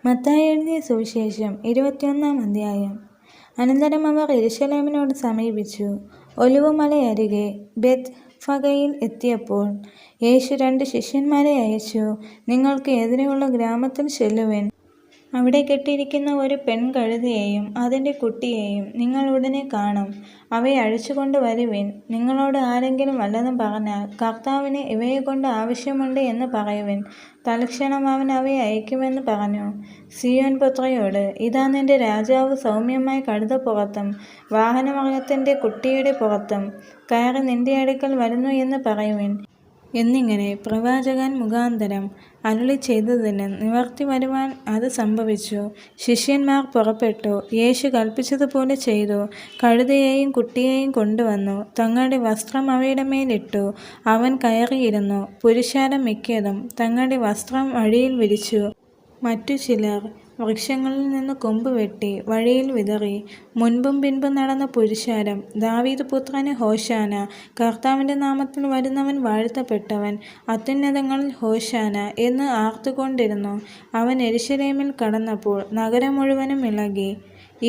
മത്തായി എഴുതിയ സുവിശേഷം 21-ാം അധ്യായം. അനന്തരം അവർ യെരുശലേമിനോട് സമീപിച്ചു. ഒലിവുമലയരികെ ബേത്ത്ഫഗയിൽ എത്തിയപ്പോൾ യേശു 2 ശിഷ്യന്മാരെ അയച്ചു. നിങ്ങൾക്ക് എതിരെയുള്ള ഗ്രാമത്തിൽ ചെല്ലുവിൻ. അവിടെ കെട്ടിയിരിക്കുന്ന ഒരു പെൺകഴുതയെയും അതിൻ്റെ കുട്ടിയെയും നിങ്ങൾ ഉടനെ കാണും. അവയെ അഴിച്ചുകൊണ്ട് വരുവിൻ. നിങ്ങളോട് ആരെങ്കിലും വല്ലതും പറഞ്ഞാൽ, കർത്താവിന് ഇവയെക്കൊണ്ട് ആവശ്യമുണ്ട് എന്ന് പറയുവിൻ. തൽക്ഷണം അവൻ അവയെ അയക്കുമെന്ന് പറഞ്ഞു. സീയോൻ പുത്രിയോട്, ഇതാ നിന്റെ രാജാവ് സൗമ്യമായ കഴുതപ്പുറത്തും വാഹനമൃഗത്തിൻ്റെ കുട്ടിയുടെ പുറത്തും കയറി നിന്റെ അടുക്കൽ വരുന്നു എന്ന് പറയുവിൻ. എന്നിങ്ങനെ പ്രവാചകൻ മുഖാന്തരം അരുളി ചെയ്തതിന് നിവർത്തി വരുവാൻ അത് സംഭവിച്ചു. ശിഷ്യന്മാർ പുറപ്പെട്ടു. യേശു കൽപ്പിച്ചതുപോലെ ചെയ്തു. കഴുതയെയും കുട്ടിയെയും കൊണ്ടുവന്നു. തങ്ങളുടെ വസ്ത്രം അവയുടെ മേലിട്ടു. അവൻ കയറിയിരുന്നു. പുരുഷാരം മിക്കതും തങ്ങളുടെ വസ്ത്രം വഴിയിൽ വിരിച്ചു. മറ്റു ചിലർ വൃക്ഷങ്ങളിൽ നിന്ന് കൊമ്പ് വെട്ടി വഴിയിൽ വിതറി. മുൻപും പിൻപും നടന്ന പുരുഷാരം, ദാവീദ് പുത്രന് ഹോശാന, കർത്താവിൻ്റെ നാമത്തിൽ വരുന്നവൻ വാഴ്ത്തപ്പെട്ടവൻ, അത്യുന്നതങ്ങളിൽ ഹോശാന എന്ന് ആർത്തുകൊണ്ടിരുന്നു. അവൻ യെരുശലേമിൽ കടന്നപ്പോൾ നഗരം മുഴുവനും ഇളകി.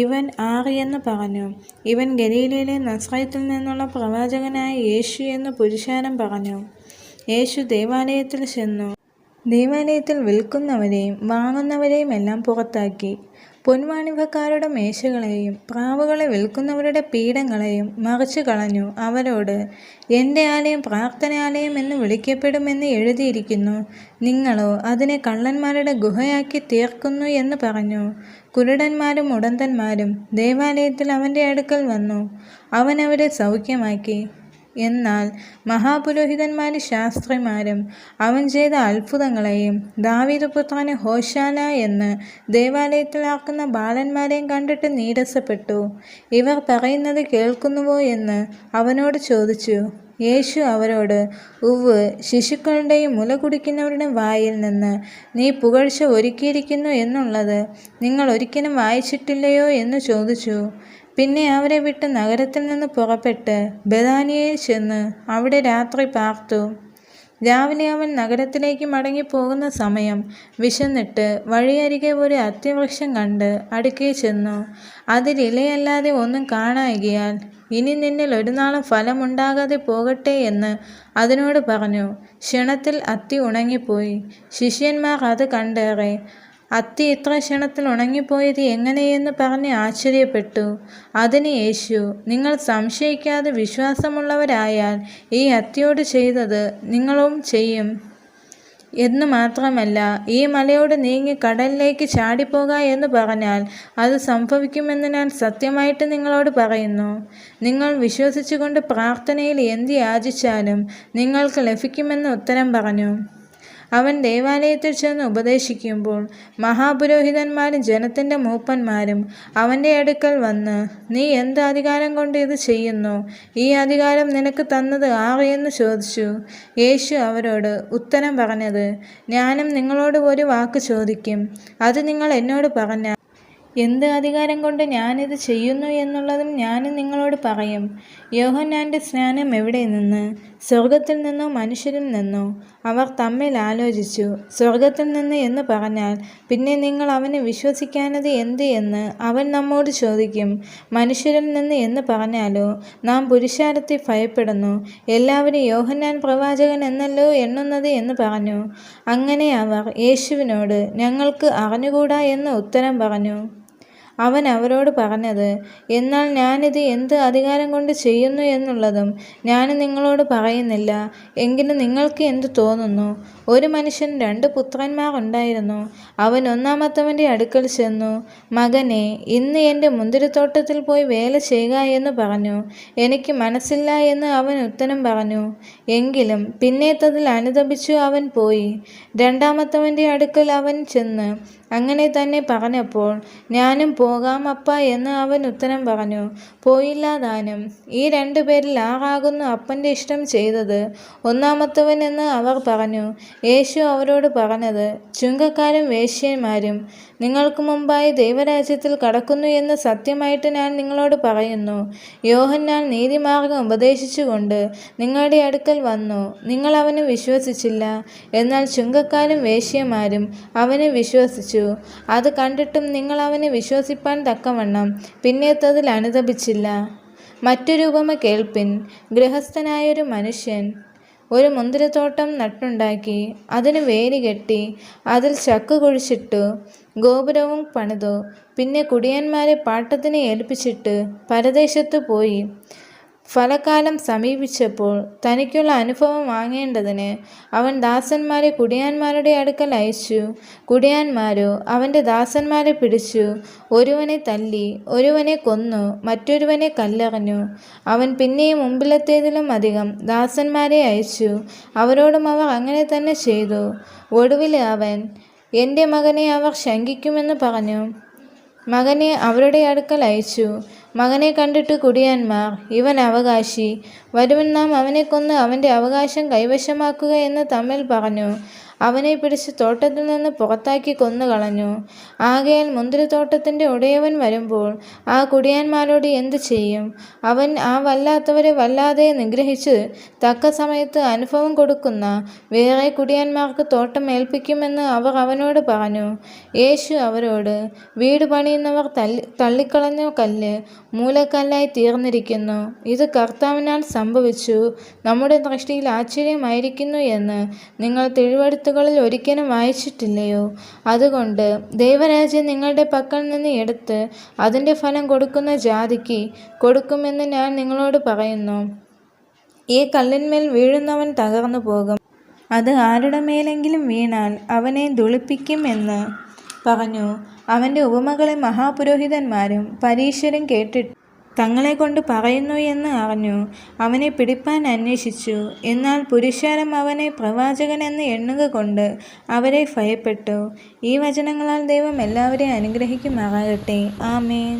ഇവൻ ആരെന്ന് പറഞ്ഞു. ഇവൻ ഗലീലയിലെ നസ്രയത്തിൽ നിന്നുള്ള പ്രവാചകനായ യേശു എന്ന് പുരുഷാരം പറഞ്ഞു. യേശു ദേവാലയത്തിൽ ചെന്നു. ദേവാലയത്തിൽ വിൽക്കുന്നവരെയും വാങ്ങുന്നവരെയും എല്ലാം പുറത്താക്കി. പൊൻവാണിഭക്കാരുടെ മേശകളെയും പ്രാവുകളെ വിൽക്കുന്നവരുടെ പീഠങ്ങളെയും മറിച്ചു കളഞ്ഞു. അവരോട്, എൻ്റെ ആലയം പ്രാർത്ഥനാലയം എന്ന് വിളിക്കപ്പെടുമെന്ന് എഴുതിയിരിക്കുന്നു. നിങ്ങളോ അതിനെ കള്ളന്മാരുടെ ഗുഹയാക്കി തീർക്കുന്നു എന്ന് പറഞ്ഞു. കുരുടന്മാരും മുടന്തന്മാരും ദേവാലയത്തിൽ അവൻ്റെ അടുക്കൽ വന്നു. അവൻ അവരെ സൗഖ്യമാക്കി. എന്നാൽ മഹാപുരോഹിതന്മാരും ശാസ്ത്രിമാരും അവൻ ചെയ്ത അത്ഭുതങ്ങളെയും ദാവീദ് പുത്രന് ഹോശാന എന്ന് ദേവാലയത്തിൽ ആക്കുന്ന ബാലന്മാരെയും കണ്ടിട്ട് നീരസപ്പെട്ടു. ഇവർ പറയുന്നത് കേൾക്കുന്നുവോ എന്ന് അവനോട് ചോദിച്ചു. യേശു അവരോട്, ഉവ്വ്, ശിശുക്കളുടെയും മുല കുടിക്കുന്നവരുടെയും വായിൽ നിന്ന് നീ പുകഴ്ച ഒരുക്കിയിരിക്കുന്നു എന്നുള്ളത് നിങ്ങൾ ഒരിക്കലും വായിച്ചിട്ടില്ലയോ എന്ന് ചോദിച്ചു. പിന്നെ അവരെ വിട്ട് നഗരത്തിൽ നിന്ന് പുറപ്പെട്ട് ബെഥാനിയയിൽ ചെന്ന് അവിടെ രാത്രി പാർത്തു. രാവിലെ അവൻ നഗരത്തിലേക്ക് മടങ്ങിപ്പോകുന്ന സമയം വിശന്നിട്ട് വഴിയരികെ ഒരു അത്തിവൃക്ഷം കണ്ട് അടുക്കെ ചെന്നു. അതിലിലയല്ലാതെ ഒന്നും കാണായികയാൽ, ഇനി നിന്നിൽ ഒരു നാളും ഫലമുണ്ടാകാതെ പോകട്ടെ എന്ന് അതിനോട് പറഞ്ഞു. ക്ഷണത്തിൽ അത്തി ഉണങ്ങിപ്പോയി. ശിഷ്യന്മാർ അത് കണ്ടേറെ, അത്തി ഇത്ര ക്ഷണത്തിൽ ഉണങ്ങിപ്പോയത് എങ്ങനെയെന്ന് പറഞ്ഞ് ആശ്ചര്യപ്പെട്ടു. അതിന് യേശു, നിങ്ങൾ സംശയിക്കാതെ വിശ്വാസമുള്ളവരായാൽ ഈ അത്തിയോട് ചെയ്തത് നിങ്ങളും ചെയ്യും എന്ന് മാത്രമല്ല, ഈ മലയോട് നീങ്ങി കടലിലേക്ക് ചാടിപ്പോക എന്ന് പറഞ്ഞാൽ അത് സംഭവിക്കുമെന്ന് ഞാൻ സത്യമായിട്ട് നിങ്ങളോട് പറയുന്നു. നിങ്ങൾ വിശ്വസിച്ചുകൊണ്ട് പ്രാർത്ഥനയിൽ എന്ത് യാചിച്ചാലും നിങ്ങൾക്ക് ലഭിക്കുമെന്ന് ഉത്തരം പറഞ്ഞു. അവൻ ദേവാലയത്തിൽ ചെന്ന് ഉപദേശിക്കുമ്പോൾ മഹാപുരോഹിതന്മാരും ജനത്തിൻ്റെ മൂപ്പന്മാരും അവൻ്റെ അടുക്കൽ വന്ന്, നീ എന്ത് അധികാരം കൊണ്ട് ഇത് ചെയ്യുന്നു? ഈ അധികാരം നിനക്ക് തന്നത് ആർ എന്ന് ചോദിച്ചു. യേശു അവരോട് ഉത്തരം പറഞ്ഞത്, ഞാനും നിങ്ങളോട് ഒരു വാക്ക് ചോദിക്കും. അത് നിങ്ങൾ എന്നോട് പറഞ്ഞാൽ എന്ത് അധികാരം കൊണ്ട് ഞാനിത് ചെയ്യുന്നു എന്നുള്ളതും ഞാനും നിങ്ങളോട് പറയും. യോഹന്നാൻ്റെ സ്നാനം എവിടെ നിന്ന്? സ്വർഗത്തിൽ നിന്നോ മനുഷ്യരിൽ നിന്നോ? അവർ തമ്മിൽ ആലോചിച്ചു. സ്വർഗത്തിൽ നിന്ന് എന്ന് പറഞ്ഞാൽ പിന്നെ നിങ്ങൾ അവനെ വിശ്വസിക്കാനത് എന്ത് എന്ന് അവൻ നമ്മോട് ചോദിക്കും. മനുഷ്യരിൽ നിന്ന് എന്ന് പറഞ്ഞാലോ നാം പുരുഷാരത്തെ ഭയപ്പെടുന്നു. എല്ലാവരും യോഹന്നാൻ പ്രവാചകൻ എന്നല്ലോ എണ്ണുന്നത് എന്ന് പറഞ്ഞു. അങ്ങനെ അവർ യേശുവിനോട്, ഞങ്ങൾക്ക് അറിഞ്ഞുകൂടാ എന്ന് ഉത്തരം പറഞ്ഞു. അവൻ അവരോട് പറഞ്ഞത്, എന്നാൽ ഞാനിത് എന്ത് അധികാരം കൊണ്ട് ചെയ്യുന്നു എന്നുള്ളതും ഞാൻ നിങ്ങളോട് പറയുന്നില്ല. എങ്കിലും നിങ്ങൾക്ക് എന്ത് തോന്നുന്നു? ഒരു മനുഷ്യന് 2 പുത്രന്മാർ ഉണ്ടായിരുന്നു. അവൻ ഒന്നാമത്തവൻ്റെ അടുക്കൽ ചെന്നു, മകനെ, ഇന്ന് എൻ്റെ മുന്തിരിത്തോട്ടത്തിൽ പോയി വേല ചെയ്യുക എന്ന് പറഞ്ഞു. എനിക്ക് മനസ്സില്ല എന്ന് അവൻ ഉത്തരം പറഞ്ഞു. എങ്കിലും പിന്നേത്തതിൽ അനുതപിച്ചു അവൻ പോയി. രണ്ടാമത്തവൻ്റെ അടുക്കൽ അവൻ ചെന്ന് അങ്ങനെ തന്നെ പറഞ്ഞപ്പോൾ, ഞാനും പോകാം അപ്പാ എന്ന് അവൻ ഉത്തരം പറഞ്ഞു. പോയില്ലതാനും. ഈ 2 പേരിൽ ആരാകുന്നു അപ്പന്റെ ഇഷ്ടം ചെയ്തത്? ഒന്നാമത്തവൻ എന്ന് അവർ പറഞ്ഞു. യേശു അവരോട് പറഞ്ഞത്, ചുങ്കക്കാരും വേശ്യന്മാരും നിങ്ങൾക്ക് മുമ്പായി ദൈവരാജ്യത്തിൽ കടക്കുന്നു എന്ന് സത്യമായിട്ട് ഞാൻ നിങ്ങളോട് പറയുന്നു. യോഹന്നാൻ നീതിമാർഗ്ഗം ഉപദേശിച്ചുകൊണ്ട് നിങ്ങളുടെ അടുക്കൽ വന്നു, നിങ്ങൾ അവന് വിശ്വസിച്ചില്ല. എന്നാൽ ചുങ്കക്കാരും വേശ്യന്മാരും അവനെ വിശ്വസിച്ചു. അത് കണ്ടിട്ടും നിങ്ങൾ അവനെ വിശ്വസിപ്പാൻ തക്കവണ്ണം പിന്നത്തേതിൽ അനുതപിച്ചില്ല. മറ്റൊരു ഉപമ കേൾപ്പിൻ. ഗൃഹസ്ഥനായൊരു മനുഷ്യൻ ഒരു മുന്തിരിത്തോട്ടം നട്ടുണ്ടാക്കി, അതിന് വേലി കെട്ടി, അതിൽ ചക്ക് കുഴിച്ചിട്ടു, ഗോപുരവും പണിതു. പിന്നെ കുടിയന്മാരെ പാട്ടത്തിന് ഏൽപ്പിച്ചിട്ട് പരദേശത്ത് പോയി. ഫലകാലം സമീപിച്ചപ്പോൾ തനിക്കുള്ള അനുഭവം വാങ്ങേണ്ടതിന് അവൻ ദാസന്മാരെ കുടിയാന്മാരുടെ അടുക്കൽ അയച്ചു. കുടിയാന്മാരോ അവൻ്റെ ദാസന്മാരെ പിടിച്ചു, ഒരുവനെ തല്ലി, ഒരുവനെ കൊന്നു, മറ്റൊരുവനെ കല്ലെറിഞ്ഞു. അവൻ പിന്നെയും മുമ്പിലത്തേതിലും അധികം ദാസന്മാരെ അയച്ചു. അവരോടും അവർ അങ്ങനെ തന്നെ ചെയ്തു. ഒടുവിൽ അവൻ, എൻ്റെ മകനെ അവർ ശങ്കിക്കുമെന്ന് പറഞ്ഞു മകനെ അവരുടെ അടുക്കൽ അയച്ചു. മകനെ കണ്ടിട്ട് കുടിയാന്മാർ, ഇവൻ അവകാശി, വരുവൻ നാം അവനെ കൊന്ന് അവൻ്റെ അവകാശം കൈവശമാക്കുക എന്ന് തമ്മിൽ പറഞ്ഞു. അവനെ പിടിച്ച് തോട്ടത്തിൽ നിന്ന് പുറത്താക്കി കൊന്നുകളഞ്ഞു. ആകയാൽ മുന്തിരിത്തോട്ടത്തിൻ്റെ ഉടയവൻ വരുമ്പോൾ ആ കുടിയാന്മാരോട് എന്തു ചെയ്യും? അവൻ ആ വല്ലാത്തവരെ വല്ലാതെ നിഗ്രഹിച്ച് തക്ക സമയത്ത് അനുഭവം കൊടുക്കുന്ന വേറെ കുടിയാന്മാർക്ക് തോട്ടം ഏൽപ്പിക്കുമെന്ന് അവർ അവനോട് പറഞ്ഞു. യേശു അവരോട്, വീട് പണിയുന്നവർ തള്ളിക്കളഞ്ഞ കല്ല് മൂലക്കല്ലായി തീർന്നിരിക്കുന്നു. ഇത് കർത്താവിനാൽ സംഭവിച്ചു, നമ്മുടെ ദൃഷ്ടിയിൽ ആശ്ചര്യമായിരിക്കുന്നു എന്ന് നിങ്ങൾ തിരുവെഴുത്തുകളിൽ ഒരിക്കലും വായിച്ചിട്ടില്ലയോ? അതുകൊണ്ട് ദൈവരാജ്യം നിങ്ങളുടെ പക്കൽ നിന്ന് എടുത്ത് അതിൻ്റെ ഫലം കൊടുക്കുന്ന ജാതിക്ക് കൊടുക്കുമെന്ന് ഞാൻ നിങ്ങളോട് പറയുന്നു. ഈ കല്ലിന്മേൽ വീഴുന്നവൻ തകർന്നു പോകും. അത് ആരുടെ മേലെങ്കിലും വീണാൽ അവനെ ധൂളിപ്പിക്കും എന്ന് പറഞ്ഞു. അവൻ്റെ ഉപമകളെ മഹാപുരോഹിതന്മാരും പരീശരും കേട്ടിട്ട് തങ്ങളെ കൊണ്ട് പറയുന്നു എന്ന് അറിഞ്ഞു. അവനെ പിടിപ്പാൻ അന്വേഷിച്ചു. എന്നാൽ പുരുഷാരം അവനെ പ്രവാചകൻ എന്ന് എണ്ണുക കൊണ്ട് അവരെ ഭയപ്പെട്ടു. ഈ വചനങ്ങളാൽ ദൈവം എല്ലാവരെയും അനുഗ്രഹിക്കുമാറാകട്ടെ. ആമേൻ.